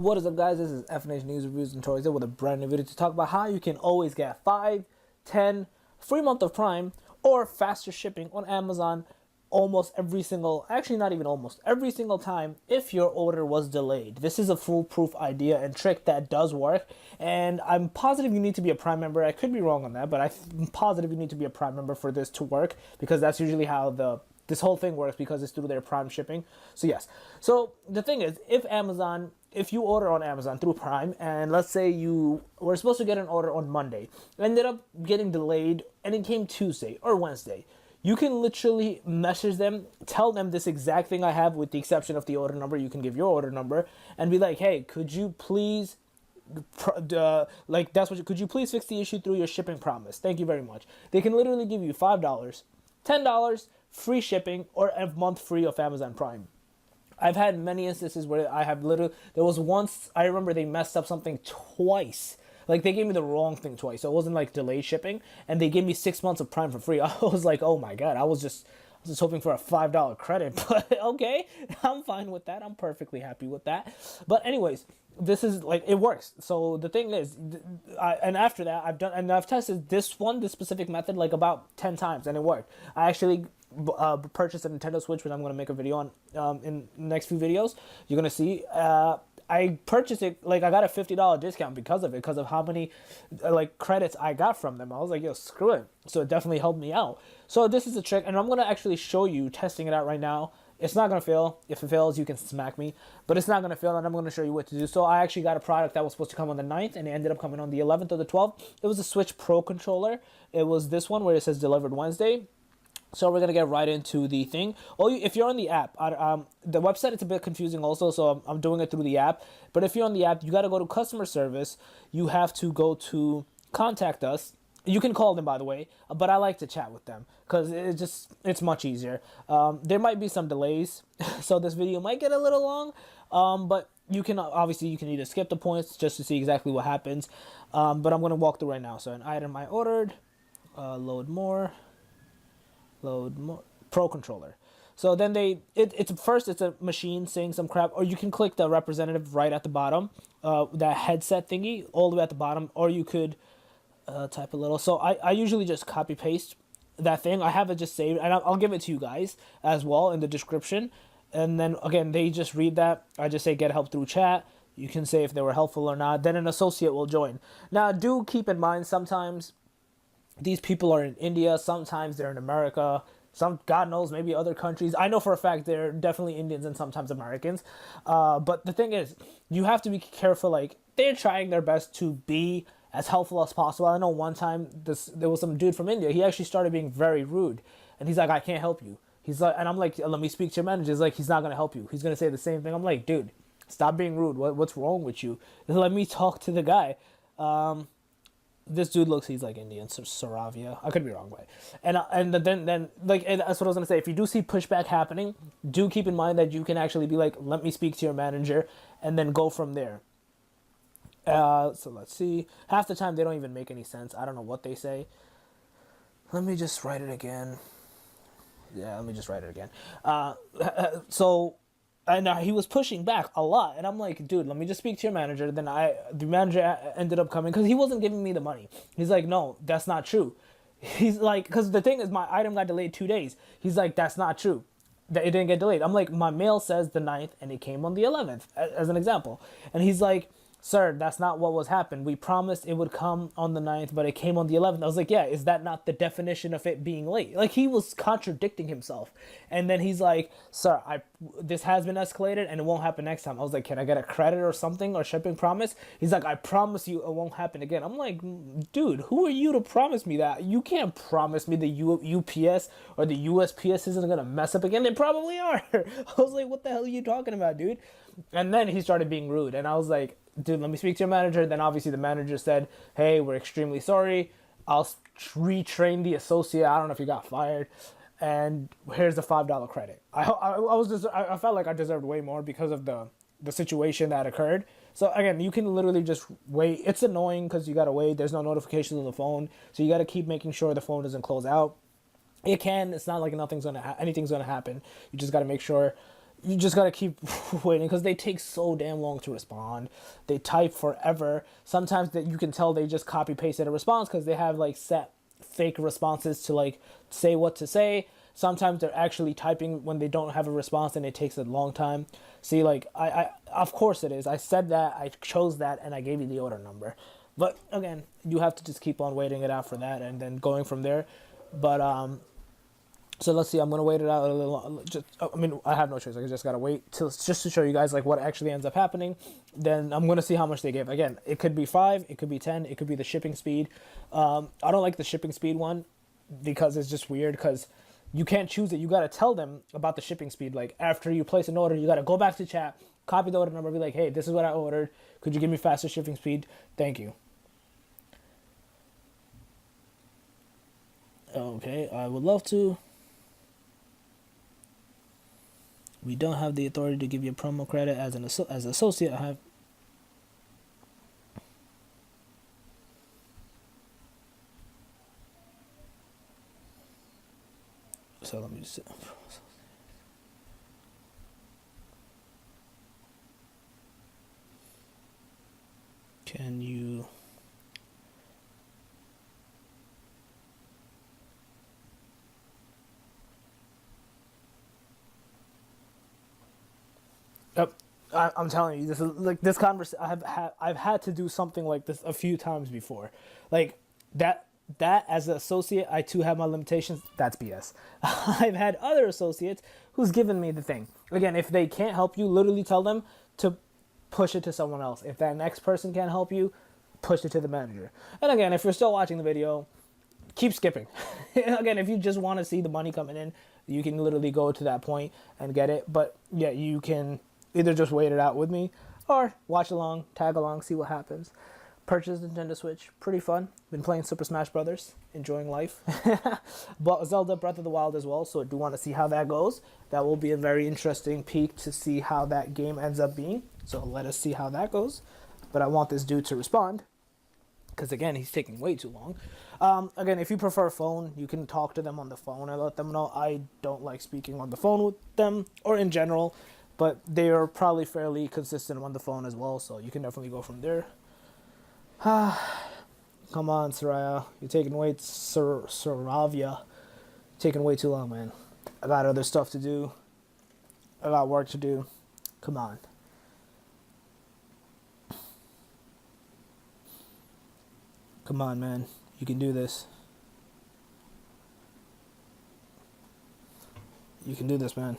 What is up, guys? This is FNH News Reviews and Toys with a brand new video to talk about how you can always get 5, 10, free month of Prime or faster shipping on Amazon almost every single, actually not even almost, every single time if your order was delayed. This is a foolproof idea and trick that does work, and I'm positive you need to be a Prime member. I could be wrong on that, but I'm positive you need to be a Prime member for this to work, because that's usually how this whole thing works, because it's through their Prime shipping. So yes. So the thing is, if you order on Amazon through Prime, and let's say you were supposed to get an order on Monday, ended up getting delayed, and it came Tuesday or Wednesday, you can literally message them, tell them this exact thing I have, with the exception of the order number. You can give your order number and be like, hey, could you please, could you please fix the issue through your shipping promise? Thank you very much. They can literally give you $5, $10, free shipping, or a month free of Amazon Prime. I've had many instances where I have literally, there was once, I remember they messed up something twice. Like, they gave me the wrong thing twice. So it wasn't like delayed shipping, and they gave me 6 months of Prime for free. I was like, oh my God, I was just hoping for a $5 credit, but okay, I'm fine with that. I'm perfectly happy with that. But anyways, this is like, it works. So the thing is, and after that, I've tested this specific method like about 10 times, and it worked. I actually purchased a Nintendo Switch, which I'm going to make a video on in the next few videos. You're going to see. I purchased it, like, I got a $50 discount because of it, because of how many credits I got from them. I was like, yo, screw it. So it definitely helped me out. So this is a trick, and I'm going to actually show you testing it out right now. It's not going to fail. If it fails, you can smack me, but it's not going to fail, and I'm going to show you what to do. So I actually got a product that was supposed to come on the 9th, and it ended up coming on the 11th or the 12th. It was a Switch Pro controller. It was this one where it says delivered Wednesday. So we're going to get right into the thing. If you're on the app, the website is a bit confusing also, so I'm doing it through the app. But if you're on the app, you got to go to customer service. You have to go to contact us. You can call them, by the way, but I like to chat with them because it's much easier. There might be some delays, so this video might get a little long, but you can either skip the points just to see exactly what happens. But I'm going to walk through right now. So an item I ordered, load more Pro controller. So then it's a machine saying some crap, or you can click the representative right at the bottom, that headset thingy all the way at the bottom, or you could type a little. So I usually just copy paste that thing. I have it just saved, and I'll give it to you guys as well in the description. And then again, they just read that. I just say get help through chat. You can say if they were helpful or not. Then an associate will join. Now, do keep in mind, sometimes these people are in India, sometimes they're in America, God knows, maybe other countries. I know for a fact they're definitely Indians and sometimes Americans. But the thing is, you have to be careful. Like, they're trying their best to be as helpful as possible. I know one time there was some dude from India. He actually started being very rude, and he's like, I can't help you. He's like, and I'm like, let me speak to your manager. He's like, he's not going to help you. He's going to say the same thing. I'm like, dude, stop being rude. What's wrong with you? Let me talk to the guy. This dude he's like Indian, Saravia. I could be wrong, but and then that's what I was gonna say. If you do see pushback happening, do keep in mind that you can actually be like, let me speak to your manager, and then go from there. So let's see. Half the time they don't even make any sense. I don't know what they say. Let me just write it again. Yeah, let me just write it again. And he was pushing back a lot, and I'm like, dude, let me just speak to your manager. Then the manager ended up coming, because he wasn't giving me the money. He's like, no, that's not true. He's like, because the thing is, my item got delayed 2 days. He's like, that's not true, that it didn't get delayed. I'm like, my mail says the 9th, and it came on the 11th, as an example. And he's like, sir, that's not what was happened. We promised it would come on the 9th, but it came on the 11th. I was like, yeah, is that not the definition of it being late? Like, he was contradicting himself. And then he's like, sir, this has been escalated, and it won't happen next time. I was like, can I get a credit or something, or shipping promise? He's like, I promise you it won't happen again. I'm like, dude, who are you to promise me that? You can't promise me the UPS or the USPS isn't going to mess up again. They probably are. I was like, what the hell are you talking about, dude? And then he started being rude, and I was like, dude, let me speak to your manager. Then obviously the manager said, hey, we're extremely sorry. I'll retrain the associate. I don't know if he got fired. And here's the $5 credit. I felt like I deserved way more because of the situation that occurred. So again, you can literally just wait. It's annoying because you got to wait. There's no notifications on the phone. So you got to keep making sure the phone doesn't close out. It's not like anything's going to happen. You just got to make sure you just gotta keep waiting because they take so damn long to respond. They type forever. Sometimes that you can tell they just copy pasted a response because they have like set fake responses to like say what to say. Sometimes they're actually typing when they don't have a response and it takes a long time. See, like I of course it is. I said that, I chose that, and I gave you the order number. But again, you have to just keep on waiting it out for that and then going from there. But so let's see. I'm gonna wait it out a little. I have no choice. I just gotta wait till just to show you guys like what actually ends up happening. Then I'm gonna see how much they give. Again, it could be 5, it could be 10, it could be the shipping speed. I don't like the shipping speed one because it's just weird because you can't choose it. You gotta tell them about the shipping speed. Like after you place an order, you gotta go back to chat, copy the order number, be like, hey, this is what I ordered. Could you give me faster shipping speed? Thank you. Okay, I would love to. We don't have the authority to give you promo credit as an associate. I have. So let me just. Can you? Yep. I'm telling you, this is like this conversation. I've had to do something like this a few times before, like that. That as an associate, I too have my limitations. That's BS. I've had other associates who's given me the thing. Again, if they can't help you, literally tell them to push it to someone else. If that next person can't help you, push it to the manager. And again, if you're still watching the video, keep skipping. Again, if you just want to see the money coming in, you can literally go to that point and get it. But yeah, you can either just wait it out with me or watch along, tag along, see what happens. Purchase Nintendo Switch, pretty fun. Been playing Super Smash Brothers, enjoying life. Bought Zelda Breath of the Wild as well, so I do want to see how that goes. That will be a very interesting peek to see how that game ends up being. So let us see how that goes. But I want this dude to respond, because again, he's taking way too long. Again, if you prefer phone, you can talk to them on the phone and let them know. I don't like speaking on the phone with them, or in general, but they are probably fairly consistent on the phone as well, so you can definitely go from there. Come on, Soraya. You're taking way Saravia. Taking way too long, man. I got other stuff to do. I got work to do. Come on. Come on, man. You can do this. You can do this, man.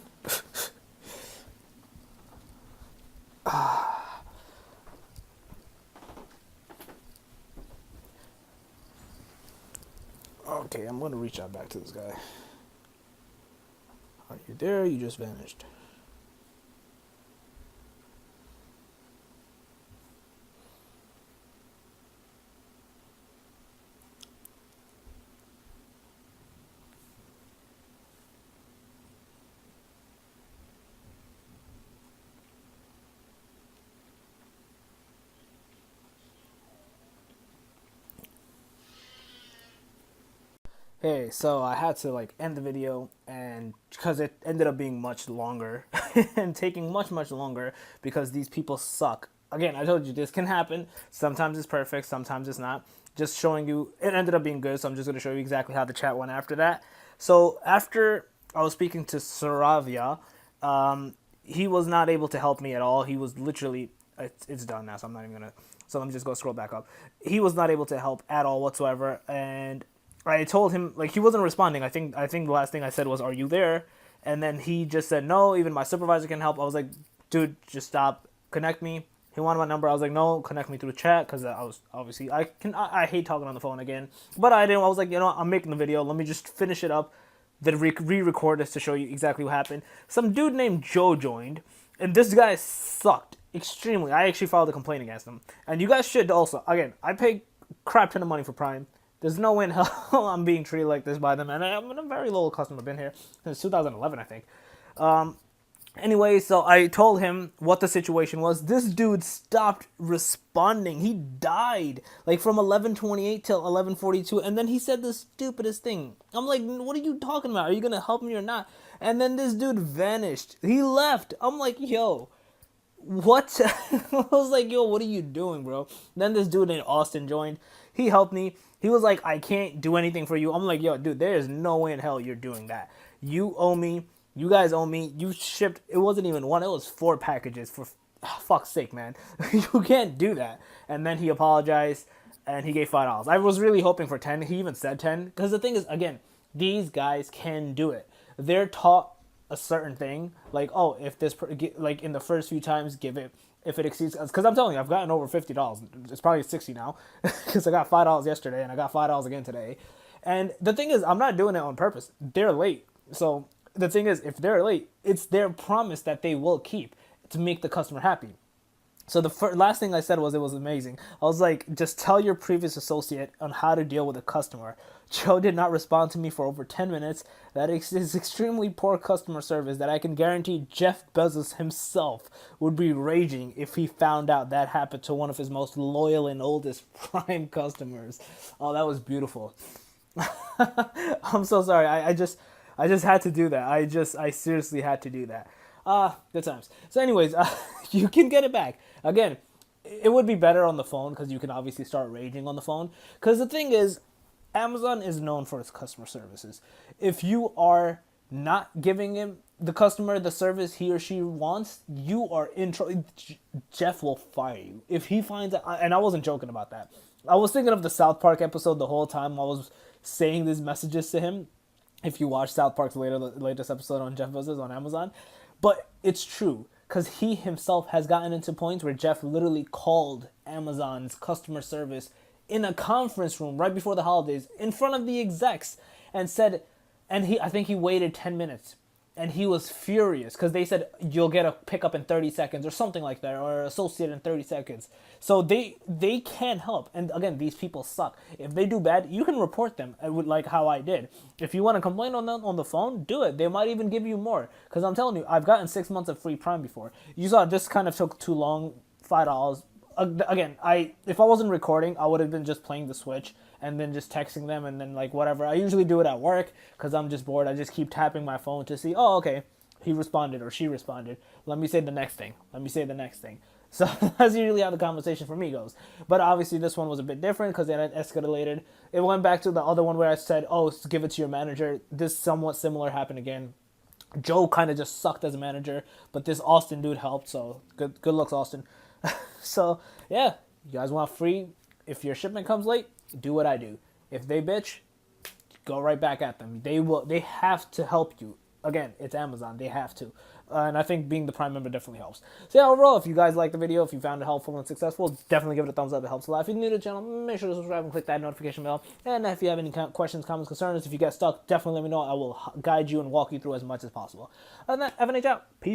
Okay, I'm gonna reach out back to this guy. Are you there? You just vanished. Hey, so I had to like end the video, and because it ended up being much longer and taking much longer because these people suck. Again, I told you this can happen. Sometimes it's perfect, sometimes it's not. Just showing you, it ended up being good, so I'm just going to show you exactly how the chat went after that. So after I was speaking to Saravia, he was not able to help me at all. He was literally, it's done now, so I'm not even going to, so let me just go scroll back up. He was not able to help at all whatsoever, and I told him, like, he wasn't responding. I think the last thing I said was, "Are you there?" And then he just said, "No, even my supervisor can help." I was like, "Dude, just stop. Connect me." He wanted my number. I was like, "No, connect me through chat," because I was obviously I hate talking on the phone again. But I didn't. I was like, you know what? I'm making the video. Let me just finish it up, then re-record this to show you exactly what happened. Some dude named Joe joined, and this guy sucked extremely. I actually filed a complaint against him, and you guys should also. Again, I pay crap ton of money for Prime. There's no way in hell I'm being treated like this by them, and I'm a very loyal customer. I've been here since 2011, I think. Anyway, so I told him what the situation was. This dude stopped responding. He died, like, from 11:28 till 11:42, and then he said the stupidest thing. I'm like, what are you talking about? Are you going to help me or not? And then this dude vanished. He left. I'm like, yo, what? I was like, yo, what are you doing, bro? Then this dude named Austin joined. He helped me. He was like, I can't do anything for you. I'm like, yo, dude, there is no way in hell you're doing that. You owe me. You guys owe me. You shipped. It wasn't even one. It was 4 packages. For fuck's sake, man. You can't do that. And then he apologized and he gave $5. I was really hoping for 10. He even said 10. Because the thing is, again, these guys can do it. They're taught a certain thing, like, oh, if this, like, in the first few times, give it, if it exceeds, because I'm telling you, I've gotten over $50. It's probably 60 now, because I got $5 yesterday, and I got $5 again today. And the thing is, I'm not doing it on purpose. They're late. So the thing is, if they're late, it's their promise that they will keep to make the customer happy. So the last thing I said was, it was amazing. I was like, just tell your previous associate on how to deal with a customer. Joe did not respond to me for over 10 minutes. That is extremely poor customer service that I can guarantee Jeff Bezos himself would be raging if he found out that happened to one of his most loyal and oldest prime customers. Oh, that was beautiful. I'm so sorry. I just had to do that. I seriously had to do that. Good times. So anyways, you can get it back. Again, it would be better on the phone because you can obviously start raging on the phone. Because the thing is, Amazon is known for its customer services. If you are not giving him, the customer, the service he or she wants, you are in trouble. Jeff will fire you. If he finds out, and I wasn't joking about that. I was thinking of the South Park episode the whole time I was saying these messages to him. If you watch South Park's latest episode on Jeff Bezos on Amazon. But it's true, because he himself has gotten into points where Jeff literally called Amazon's customer service in a conference room right before the holidays in front of the execs and said, and I think he waited 10 minutes and he was furious because they said you'll get a pickup in 30 seconds or something like that, or associate in 30 seconds. So they can't help. And again, these people suck. If they do bad, you can report them, like how I did. If you want to complain on them on the phone, do it. They might even give you more. Because I'm telling you, I've gotten 6 months of free Prime before. You saw this kind of took too long, $5. Again, if I wasn't recording, I would have been just playing the Switch and then just texting them and then like whatever. I usually do it at work because I'm just bored. I just keep tapping my phone to see, oh, okay, he responded or she responded. Let me say the next thing. So that's usually how the conversation for me goes. But obviously this one was a bit different because it had escalated. It went back to the other one where I said, oh, give it to your manager. This somewhat similar happened again. Joe kind of just sucked as a manager, but this Austin dude helped. So good looks, Austin. So yeah, you guys want free? If your shipment comes late, do what I do. If they bitch, go right back at them. They have to help you. Again, it's Amazon. They have to. And I think being the Prime member definitely helps. So yeah, overall, if you guys liked the video, if you found it helpful and successful, definitely give it a thumbs up. It helps a lot. If you're new to the channel, make sure to subscribe and click that notification bell. And if you have any questions, comments, concerns, if you get stuck, definitely let me know. I will guide you and walk you through as much as possible. Other than that, have a nice out. Peace.